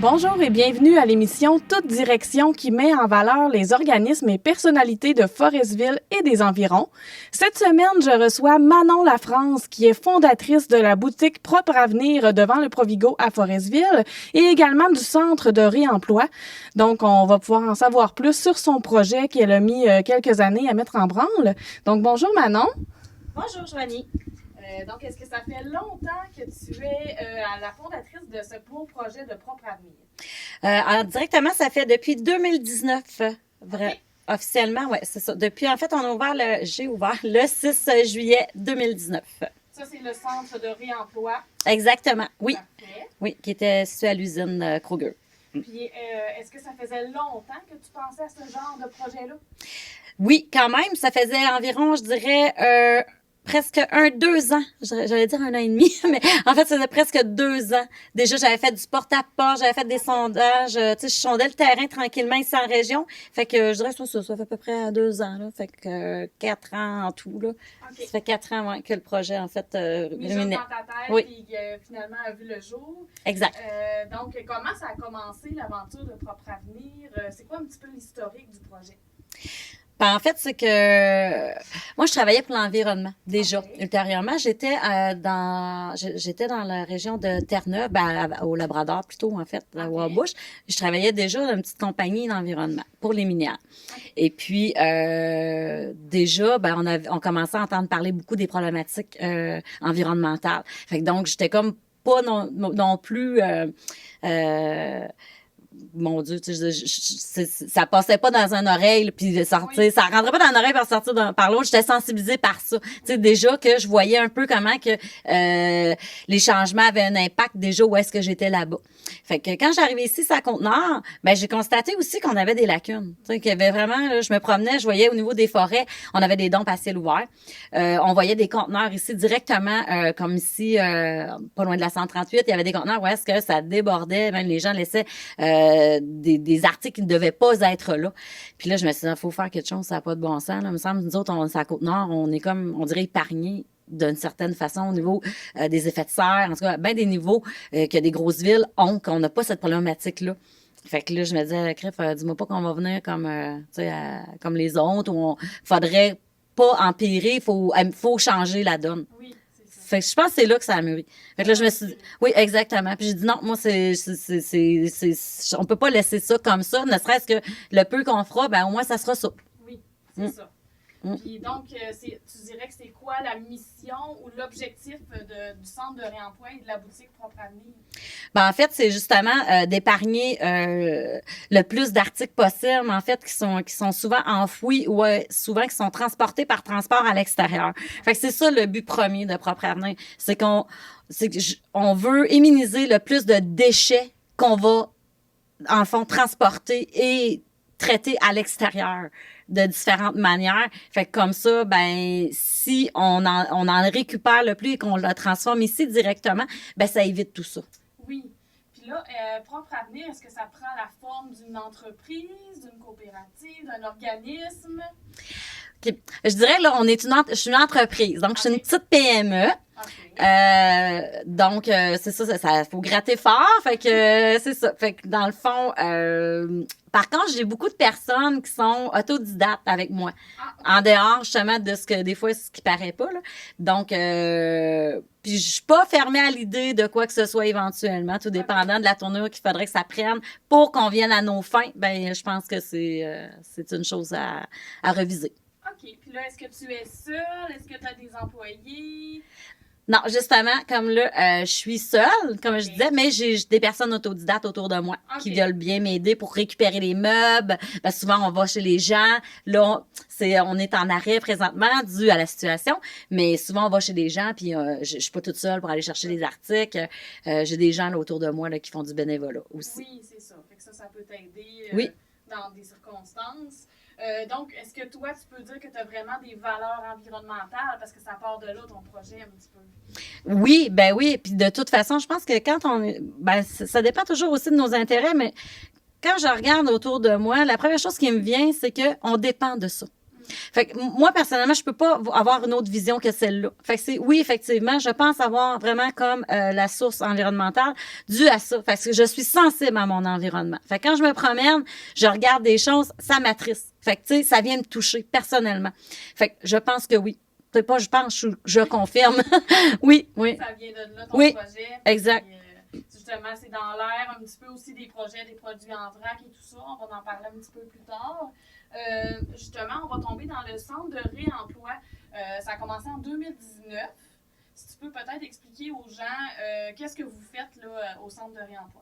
Bonjour et bienvenue à l'émission Toute Direction qui met en valeur les organismes et personnalités de Forestville et des environs. Cette semaine, je reçois Manon Lafrance qui est fondatrice de la boutique Propre Avenir devant le Provigo à Forestville et également du centre de réemploi. Donc, on va pouvoir en savoir plus sur son projet qu'elle a mis quelques années à mettre en branle. Donc, bonjour Manon. Bonjour Joanie. Donc, est-ce que ça fait longtemps que tu es la fondatrice de ce beau projet de Propre Avenir? Alors, directement, ça fait depuis 2019, Okay. officiellement, oui, c'est ça. Depuis, en fait, j'ai ouvert le 6 juillet 2019. Ça, c'est le centre de réemploi. Exactement, oui. Parfait. Oui, qui était situé à l'usine Kroger. Puis, est-ce que ça faisait longtemps que tu pensais à ce genre de projet-là? Oui, quand même, ça faisait environ, je dirais, presque 2 ans. J'allais dire 1 an et demi, mais en fait, ça faisait presque 2 ans. Déjà, j'avais fait du porte-à-porte, j'avais fait des sondages. Tu sais, je sondais le terrain tranquillement ici en région. Fait que je dirais ça fait à peu près 2 ans, là. Fait que 4 ans en tout, là. OK. Ça fait 4 ans, ouais, que le projet, en fait, Mis juste dans ta tête, Oui. puis finalement a vu le jour. Exact. Donc, comment ça a commencé l'aventure de Propre Avenir? C'est quoi un petit peu l'historique du projet? Ben, en fait, c'est que moi, je travaillais pour l'environnement déjà. OK. Ultérieurement, j'étais dans la région de Terre-Neuve, au Labrador plutôt, en fait, à OK. Wabush. Je travaillais déjà dans une petite compagnie d'environnement pour les minières. OK. Et puis, déjà, on commençait à entendre parler beaucoup des problématiques environnementales. Fait que donc, j'étais comme pas non plus... mon Dieu, tu sais, ça passait pas dans une oreille, là, puis sortir, Oui. ça rentrait pas dans l'oreille pour sortir par l'autre. J'étais sensibilisée par ça. Tu sais, déjà que je voyais un peu comment que les changements avaient un impact déjà où est-ce que j'étais là-bas. Fait que quand j'arrivais ici, à Côte-Nord, ben j'ai constaté aussi qu'on avait des lacunes. Tu sais, qu'il y avait vraiment, là, je me promenais, je voyais au niveau des forêts, on avait des dômes à ciel ouvert. On voyait des conteneurs ici directement, comme ici, pas loin de la 138, il y avait des conteneurs où est-ce que ça débordait, même les gens laissaient des articles qui ne devaient pas être là. Puis là, je me suis dit, il faut faire quelque chose, ça n'a pas de bon sens. Là. Il me semble, nous autres, c'est à Côte-Nord, on est comme, on dirait épargnés d'une certaine façon au niveau des effets de serre, en tout cas, bien des niveaux que des grosses villes ont, qu'on n'a pas cette problématique-là. Fait que là, je me disais, Criff, dis-moi pas qu'on va venir comme, tu sais, comme les autres, où faudrait pas empirer, faut changer la donne. Oui, c'est ça. Fait que je pense que c'est là que ça a mûri. Fait que là, je me suis dit, oui, exactement. Puis j'ai dit, non, moi, on peut pas laisser ça comme ça, ne serait-ce que le peu qu'on fera, ben, au moins, ça sera ça. Oui, c'est ça. Puis donc, tu dirais que c'est quoi la mission ou l'objectif du centre de réemploi et de la boutique Propre Avenir? Ben, en fait, c'est justement d'épargner le plus d'articles possible, en fait, qui sont souvent enfouis ou souvent qui sont transportés par transport à l'extérieur. Fait que c'est ça le but premier de Propre Avenir, c'est qu'on veut éminiser le plus de déchets qu'on va, en le fond, transporter et traiter à l'extérieur de différentes manières. Fait que comme ça, ben si on en récupère le plus et qu'on le transforme ici directement, ben ça évite tout ça. Oui. Puis là, Propre Avenir, est-ce que ça prend la forme d'une entreprise, d'une coopérative, d'un organisme? Okay. Je dirais, là, je suis une entreprise. Donc, je suis une petite PME. Okay. Donc, c'est ça, faut gratter fort. Fait que, c'est ça. Fait que, dans le fond, par contre, j'ai beaucoup de personnes qui sont autodidactes avec moi. Okay. En dehors, justement, de ce qui paraît pas, là. Donc, puis je suis pas fermée à l'idée de quoi que ce soit éventuellement, tout dépendant de la tournure qu'il faudrait que ça prenne pour qu'on vienne à nos fins. Ben, je pense que c'est une chose à reviser. OK. Puis là, est-ce que tu es seule? Est-ce que tu as des employés? Non, justement, comme là, je suis seule, comme je disais, mais j'ai des personnes autodidactes autour de moi qui veulent bien m'aider pour récupérer les meubles. Ben, souvent, on va chez les gens. Là, on est en arrêt présentement dû à la situation, mais souvent, on va chez les gens, puis je suis pas toute seule pour aller chercher les articles. J'ai des gens là, autour de moi là, qui font du bénévolat aussi. Oui, c'est ça. Fait que ça peut t'aider oui. dans des circonstances. Donc, est-ce que toi, tu peux dire que tu as vraiment des valeurs environnementales parce que ça part de là, ton projet, un petit peu? Oui, ben oui. Puis de toute façon, je pense que quand ça dépend toujours aussi de nos intérêts, mais quand je regarde autour de moi, la première chose qui me vient, c'est qu'on dépend de ça. Fait que moi, personnellement, je peux pas avoir une autre vision que celle-là. Fait que oui, effectivement, je pense avoir vraiment comme la source environnementale due à ça. Fait que je suis sensible à mon environnement. Fait que quand je me promène, je regarde des choses, ça m'attriste. Fait que, tu sais, ça vient me toucher personnellement. Fait que je pense que oui. C'est pas, je pense, je confirme. Oui. Ça vient de là, ton projet. Exact. Puis, justement, c'est dans l'air un petit peu aussi des projets, des produits en vrac et tout ça. On va en parler un petit peu plus tard. Justement, on va tomber dans le centre de réemploi. Ça a commencé en 2019. Si tu peux peut-être expliquer aux gens qu'est-ce que vous faites là, au centre de réemploi.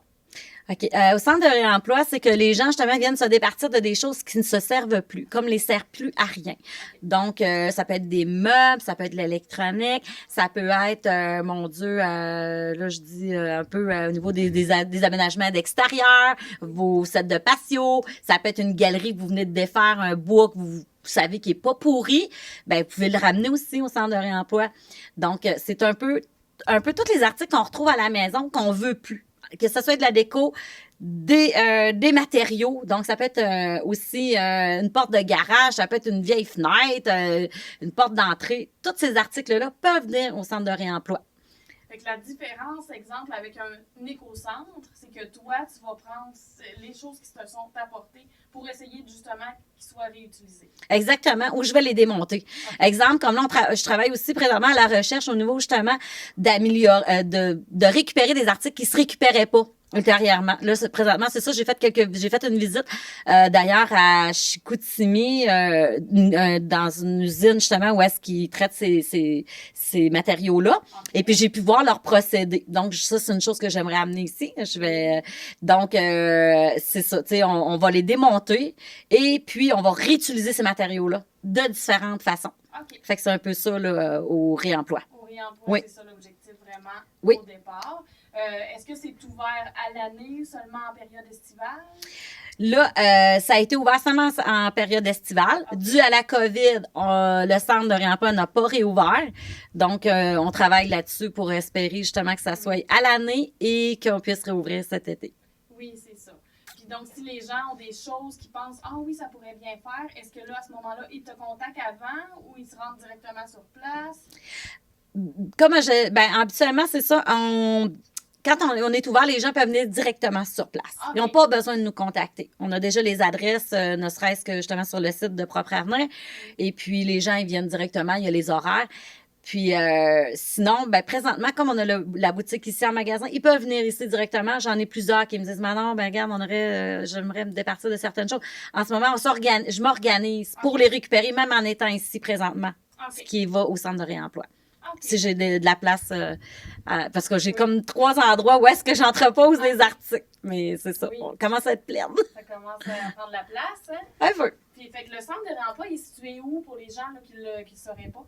OK. Au centre de réemploi, c'est que les gens, justement, viennent se départir de des choses qui ne se servent plus, comme les servent plus à rien. Donc, ça peut être des meubles, ça peut être de l'électronique, ça peut être, mon Dieu, là, je dis un peu au niveau des aménagements d'extérieur, vos sets de patio, ça peut être une galerie que vous venez de défaire, un bois que vous savez qui est pas pourri, ben vous pouvez le ramener aussi au centre de réemploi. Donc, c'est un peu tous les articles qu'on retrouve à la maison qu'on veut plus. Que ce soit de la déco, des matériaux. Donc, ça peut être aussi une porte de garage, ça peut être une vieille fenêtre, une porte d'entrée. Tous ces articles-là peuvent venir au centre de réemploi. Fait que la différence, exemple, avec un éco-centre, c'est que toi, tu vas prendre les choses qui te sont apportées pour essayer justement qu'ils soient réutilisés. Exactement, ou je vais les démonter. Okay. Exemple, comme là, je travaille aussi présentement à la recherche au niveau justement d'améliorer, de récupérer des articles qui se récupéraient pas ultérieurement. Là, présentement, c'est ça, j'ai fait une visite d'ailleurs à Chicoutimi dans une usine justement où est-ce qu'ils traitent ces matériaux-là. Okay. Et puis j'ai pu voir leur procédé. Donc ça, c'est une chose que j'aimerais amener ici. Donc c'est ça, tu sais, on va les démonter et puis on va réutiliser ces matériaux-là de différentes façons. Okay. Fait que c'est un peu ça là, au réemploi. Au réemploi, oui. C'est ça l'objectif vraiment oui. Au départ. Est-ce que c'est ouvert à l'année, seulement en période estivale? Là, ça a été ouvert seulement en période estivale. Okay. Dû à la COVID, le centre de réemploi n'a pas réouvert. Donc, on travaille là-dessus pour espérer justement que ça soit à l'année et qu'on puisse réouvrir cet été. Oui, c'est ça. Puis donc, si les gens ont des choses qui pensent « Ah oui, ça pourrait bien faire », est-ce que là, à ce moment-là, ils te contactent avant ou ils se rendent directement sur place? Comme habituellement, c'est ça. Quand on est ouvert, les gens peuvent venir directement sur place. Okay. Ils n'ont pas besoin de nous contacter. On a déjà les adresses, ne serait-ce que justement sur le site de Propre Avenir. Et puis, les gens, ils viennent directement. Il y a les horaires. Puis, sinon, présentement, comme on a la boutique ici en magasin, ils peuvent venir ici directement. J'en ai plusieurs qui me disent, Manon, regarde, j'aimerais me départir de certaines choses. En ce moment, je m'organise pour les récupérer, même en étant ici présentement. Ce qui va au centre de réemploi. Okay. Si j'ai de la place, parce que j'ai comme 3 endroits où est-ce que j'entrepose les articles. Mais c'est ça, on commence à être pleine. Ça commence à prendre la place, hein? Un peu. Puis, fait que le centre de réemploi, il est situé où pour les gens là, qui ne sauraient pas?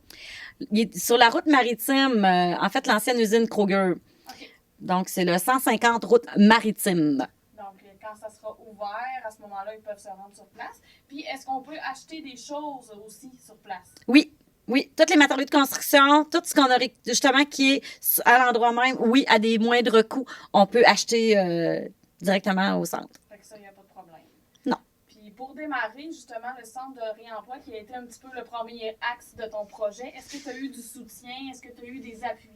Il est sur la route maritime, en fait, l'ancienne usine Kroger. Okay. Donc, c'est le 150 route maritime. Donc, quand ça sera ouvert, à ce moment-là, ils peuvent se rendre sur place. Puis, est-ce qu'on peut acheter des choses aussi sur place? Oui. Oui, tous les matériaux de construction, tout ce qu'on a justement qui est à l'endroit même, oui, à des moindres coûts, on peut acheter directement au centre. Fait que ça, il n'y a pas de problème. Non. Puis pour démarrer, justement, le centre de réemploi qui a été un petit peu le premier axe de ton projet, est-ce que tu as eu du soutien? Est-ce que tu as eu des appuis?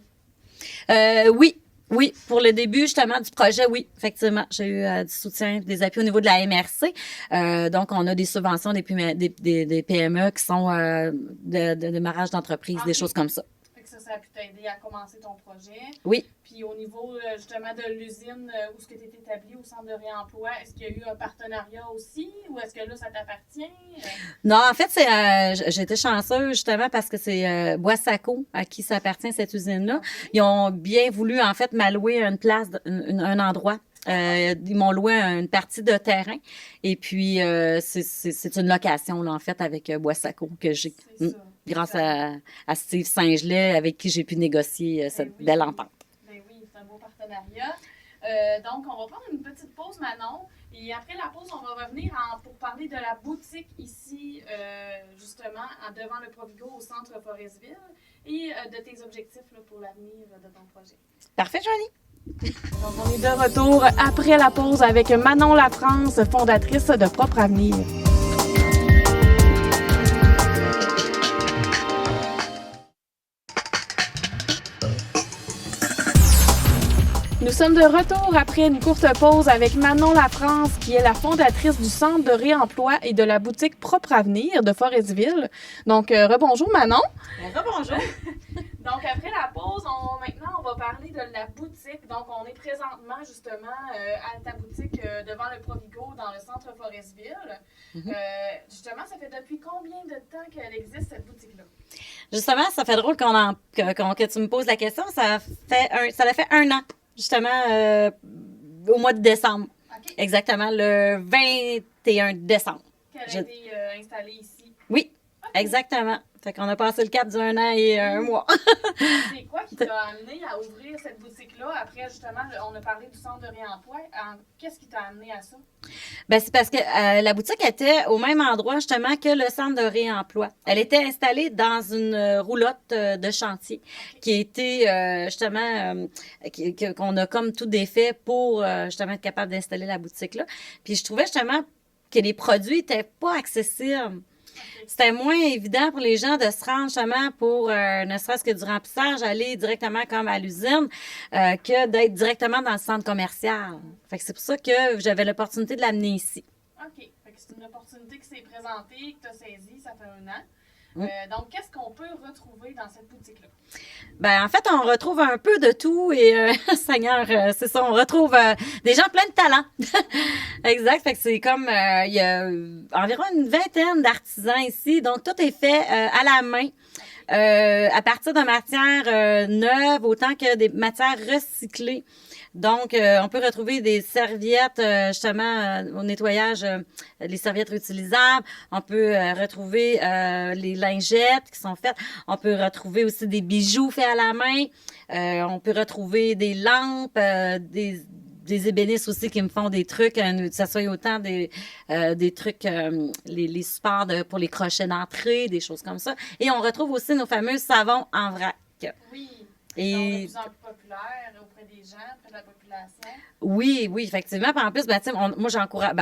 Oui. Oui, pour le début justement du projet, oui, effectivement, j'ai eu du soutien, des appuis au niveau de la MRC. Donc, on a des subventions des PME qui sont de démarrage d'entreprise, des choses comme ça. Fait que ça a pu t'aider à commencer ton projet. Oui. Puis au niveau justement de l'usine où ce que tu es établi au centre de réemploi, est-ce qu'il y a eu un partenariat aussi ou est-ce que là, ça t'appartient? Non, en fait, j'ai été chanceuse justement parce que c'est Boissaco à qui ça appartient, cette usine-là. Ils ont bien voulu, en fait, m'allouer une place, un endroit. Ils m'ont loué une partie de terrain et puis c'est une location, là, en fait, avec Boissaco que j'ai. C'est ça. Grâce à Steve Saint-Gelais avec qui j'ai pu négocier cette belle entente. C'est un beau partenariat. Donc, on va prendre une petite pause, Manon. Et après la pause, on va revenir pour parler de la boutique ici, justement, devant le Provigo au centre Forestville et de tes objectifs là, pour l'avenir de ton projet. Parfait, Joanie. Donc, on est de retour après la pause avec Manon Lafrance, fondatrice de Propre Avenir. Nous sommes de retour après une courte pause avec Manon Lafrance, qui est la fondatrice du Centre de réemploi et de la boutique Propre Avenir de Forestville. Donc, rebonjour Manon. Rebonjour. Donc, après la pause, maintenant, on va parler de la boutique. Donc, on est présentement, justement, à ta boutique devant le Provigo, dans le centre Forestville. Justement, ça fait depuis combien de temps qu'elle existe, cette boutique-là? Justement, ça fait drôle que tu me poses la question. Ça a fait un an, justement, au mois de décembre. Okay. Exactement, le 21 décembre. Qu'elle a été installée ici? Oui, okay. Exactement. Fait qu'on a passé le cap d'un an et un mois. C'est quoi qui t'a amené à ouvrir cette boutique-là? Après, justement, on a parlé du centre de réemploi. Qu'est-ce qui t'a amené à ça? Ben, c'est parce que la boutique était au même endroit, justement, que le centre de réemploi. Elle était installée dans une roulotte de chantier qui a été, justement, qu'on a comme tout défait pour, justement, être capable d'installer la boutique-là. Puis je trouvais, justement, que les produits n'étaient pas accessibles. C'était moins évident pour les gens de se rendre justement pour, ne serait-ce que du remplissage, aller directement comme à l'usine, que d'être directement dans le centre commercial. Fait que c'est pour ça que j'avais l'opportunité de l'amener ici. OK. Fait que c'est une opportunité qui s'est présentée, que tu as saisie, ça fait un an. Donc, qu'est-ce qu'on peut retrouver dans cette boutique-là? Ben, en fait, on retrouve un peu de tout et, Seigneur, c'est ça, on retrouve des gens pleins de talent. Exact. Fait que c'est comme, il y a environ une vingtaine d'artisans ici. Donc, tout est fait à la main. À partir de matières neuves, autant que des matières recyclées. Donc, on peut retrouver des serviettes, justement, au nettoyage, les serviettes réutilisables. On peut retrouver les lingettes qui sont faites. On peut retrouver aussi des bijoux faits à la main. On peut retrouver des lampes, des ébénistes aussi qui me font des trucs, que ça soit autant des trucs, les supports pour les crochets d'entrée, des choses comme ça. Et on retrouve aussi nos fameux savons en vrac. Oui. Et de plus en plus populaires auprès des gens, auprès de la population. Oui, effectivement. Puis en plus, ben, moi,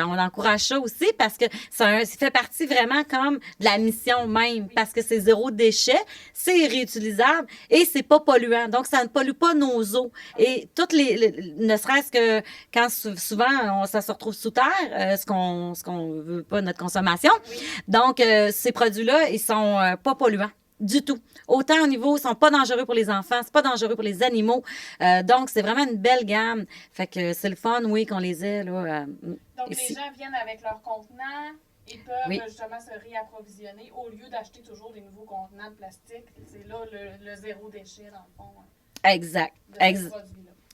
on encourage ça aussi parce que ça fait partie vraiment comme de la mission même, parce que c'est zéro déchet, c'est réutilisable et c'est pas polluant. Donc, ça ne pollue pas nos eaux. Et toutes ne serait-ce que quand souvent, ça se retrouve sous terre, ce qu'on veut pas, notre consommation. Oui. Donc, ces produits-là, ils sont pas polluants. Du tout. Autant au niveau, ils sont pas dangereux pour les enfants, c'est pas dangereux pour les animaux. Donc, c'est vraiment une belle gamme. Fait que c'est le fun, oui, qu'on les ait, là. Donc, ici. Les gens viennent avec leurs contenants et peuvent justement se réapprovisionner au lieu d'acheter toujours des nouveaux contenants de plastique. C'est là le zéro déchet, dans le fond. Exact.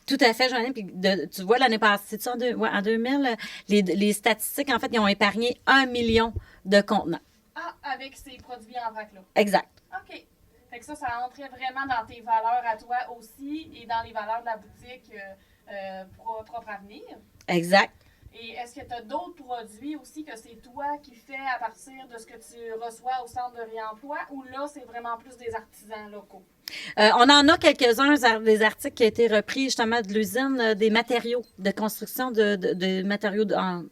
Tout à fait, Joanne. Puis tu vois, l'année passée, c'est-tu en 2000, les statistiques, en fait, ils ont épargné 1 million de contenants. Ah, avec ces produits en vrac-là. Exact. OK. Fait que ça entrait vraiment dans tes valeurs à toi aussi et dans les valeurs de la boutique Propre Avenir. Exact. Et est-ce que tu as d'autres produits aussi que c'est toi qui fais à partir de ce que tu reçois au centre de réemploi ou là, c'est vraiment plus des artisans locaux? On en a quelques-uns, des articles qui ont été repris justement de l'usine, des matériaux de construction, de matériaux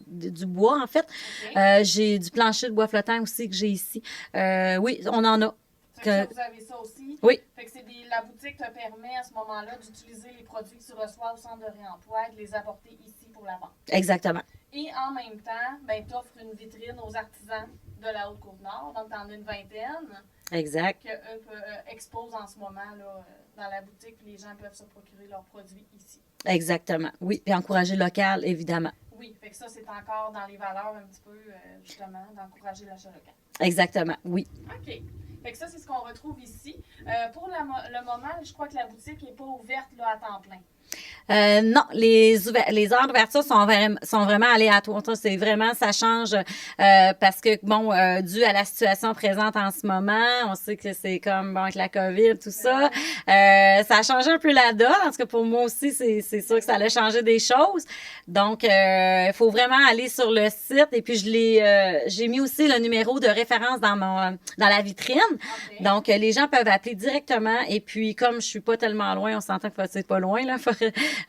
du bois, en fait. Okay. J'ai du plancher de bois flottant aussi que j'ai ici. Oui, on en a. Ça, vous avez ça aussi? Oui. Fait que la boutique te permet à ce moment-là d'utiliser les produits que tu reçois au centre de réemploi et de les apporter ici pour la vente. Exactement. Et en même temps, ben, tu offres une vitrine aux artisans de la Haute-Côte-Nord. Donc, tu en as une vingtaine. Exact. Qu'eux exposent en ce moment là, dans la boutique. Puis les gens peuvent se procurer leurs produits ici. Exactement. Oui. Puis encourager le local, évidemment. Oui. Fait que ça, c'est encore dans les valeurs un petit peu, justement, d'encourager l'achat local. Exactement. Oui. OK. Fait que ça, c'est ce qu'on retrouve ici. Pour le moment, je crois que la boutique n'est pas ouverte là, à temps plein. Non, les heures d'ouverture sont vraiment aléatoires. C'est vraiment, ça change parce que, bon, dû à la situation présente en ce moment, on sait que c'est comme, bon, avec la COVID, tout ça, ça a changé un peu la donne. En tout cas, pour moi aussi, c'est sûr que ça allait changer des choses. Donc, il faut vraiment aller sur le site et puis j'ai mis aussi le numéro de référence dans la vitrine. Okay. Donc, les gens peuvent appeler directement et puis, comme je suis pas tellement loin, on s'entend que c'est pas loin, là,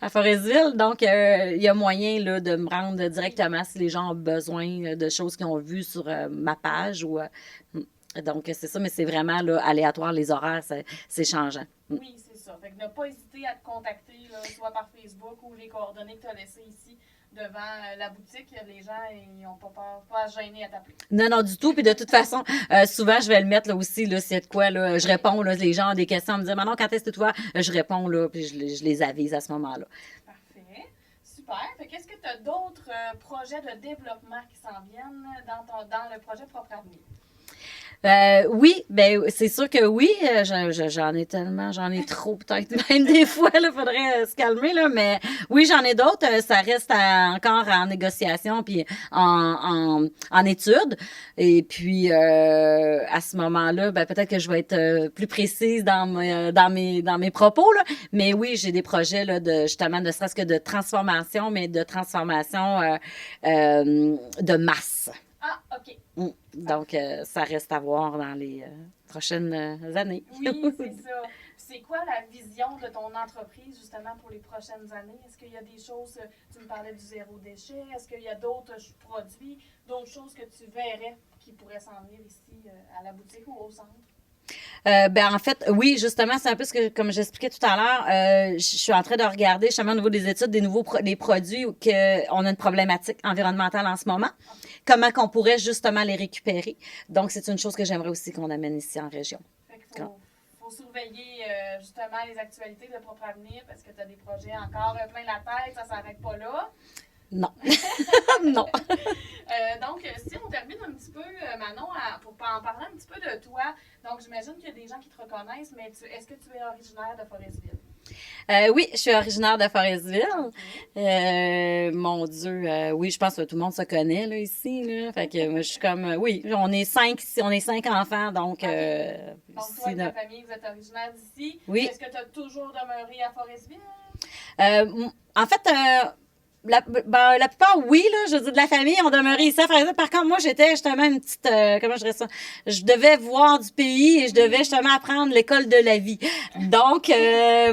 à Forestville. Donc, il y a moyen là, de me rendre directement si les gens ont besoin de choses qu'ils ont vues sur ma page. Donc, c'est ça, mais c'est vraiment là, aléatoire, les horaires, c'est changeant. Oui, c'est ça. ça. Fait que ne pas hésiter à te contacter, là, soit par Facebook ou les coordonnées que tu as laissées ici devant la boutique. Les gens, ils n'ont pas peur, pas à se gêner à t'appeler. Non, du tout. Puis de toute façon, souvent, je vais le mettre là aussi, là, s'il y a de quoi, là, je réponds, là, les gens ont des questions, on me disent, Manon, quand est-ce que tu vois? Je réponds, là, puis je les avise à ce moment-là. Parfait. Super. Fait qu'est-ce que tu as d'autres projets de développement qui s'en viennent dans le projet Propre Avenir? Oui, ben c'est sûr que oui, j'en ai tellement, j'en ai trop peut-être même des fois, là, faudrait se calmer là, mais oui, j'en ai d'autres, ça reste encore en négociation puis en étude et puis à ce moment-là, ben peut-être que je vais être plus précise dans mes propos là, mais oui, j'ai des projets là de justement ne serait-ce que de transformation, mais de transformation de masse. Ah, OK. Donc, ça reste à voir dans les prochaines années. Oui, c'est ça. C'est quoi la vision de ton entreprise, justement, pour les prochaines années? Est-ce qu'il y a des choses, tu me parlais du zéro déchet, est-ce qu'il y a d'autres produits, d'autres choses que tu verrais qui pourraient s'en venir ici à la boutique ou au centre? Ben en fait, oui, justement, c'est un peu ce que, comme j'expliquais tout à l'heure, je suis en train de regarder justement au niveau des études des nouveaux des produits qu'on a une problématique environnementale en ce moment. Comment qu'on pourrait justement les récupérer. Donc, c'est une chose que j'aimerais aussi qu'on amène ici en région. Fait qu'il faut surveiller justement les actualités de Propre Avenir parce que tu as des projets encore plein la tête, ça s'arrête pas là. Non. Non. Donc, si on termine un petit peu, Manon, pour en parler un petit peu de toi, donc j'imagine qu'il y a des gens qui te reconnaissent, mais est-ce que tu es originaire de Forestville? Oui, je suis originaire de Forestville. Mon Dieu, oui, je pense que tout le monde se connaît là ici. Là. Fait que moi, je suis comme, oui, on est 5 enfants, donc. Donc, toi et ta famille, vous êtes originaire d'ici. Oui. Est-ce que tu as toujours demeuré à Forestville? En fait, la plupart, oui, là, je veux dire, de la famille, on demeurait ici à Forestville. Par contre, moi, j'étais justement une petite, comment je dirais ça? Je devais voir du pays et je devais justement apprendre l'école de la vie. Donc,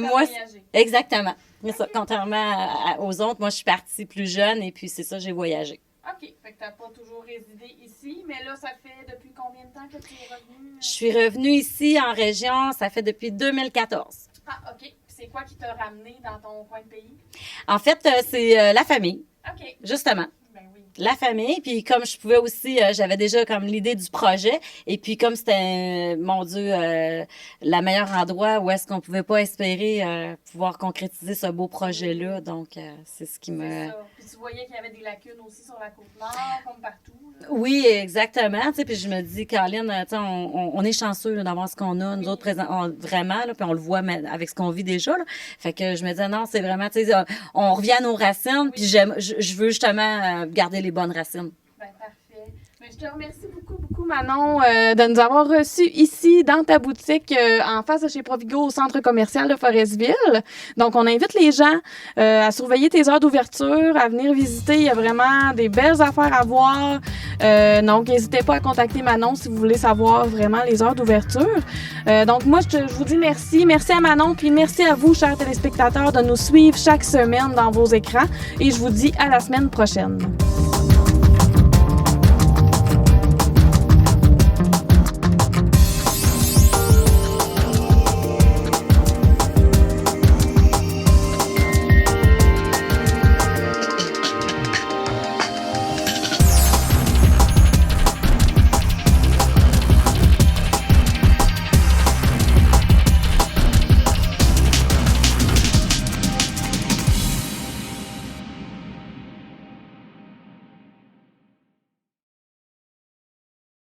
moi, exactement. Mais ça, contrairement aux autres, moi, je suis partie plus jeune et puis c'est ça, j'ai voyagé. OK. Fait que tu n'as pas toujours résidé ici, mais là, ça fait depuis combien de temps que tu es revenue? Je suis revenue ici en région, ça fait depuis 2014. Ah, OK. C'est quoi qui t'a ramené dans ton coin de pays? En fait, c'est la famille. OK. Justement. Ben oui. La famille, puis comme je pouvais aussi, j'avais déjà comme l'idée du projet, et puis comme c'était, mon Dieu, la meilleure endroit où est-ce qu'on pouvait pas espérer pouvoir concrétiser ce beau projet-là, donc c'est ce qui me... C'est ça. Puis tu voyais qu'il y avait des lacunes aussi sur la Côte-Nord, comme partout. Là. Oui, exactement, tu sais, puis je me dis, Caroline, tu sais, on est chanceux là, d'avoir ce qu'on a, nous autres, vraiment, là, puis on le voit avec ce qu'on vit déjà, là. Fait que je me disais, non, c'est vraiment, tu sais, on revient à nos racines, puis je veux justement garder les bonnes racines. Ben, parfait. Mais je te remercie beaucoup, Manon, de nous avoir reçus ici, dans ta boutique, en face de chez Provigo, au centre commercial de Forestville. Donc, on invite les gens à surveiller tes heures d'ouverture, à venir visiter. Il y a vraiment des belles affaires à voir. Donc, n'hésitez pas à contacter Manon si vous voulez savoir vraiment les heures d'ouverture. Donc, moi, je vous dis merci. Merci à Manon, puis merci à vous, chers téléspectateurs, de nous suivre chaque semaine dans vos écrans. Et je vous dis à la semaine prochaine.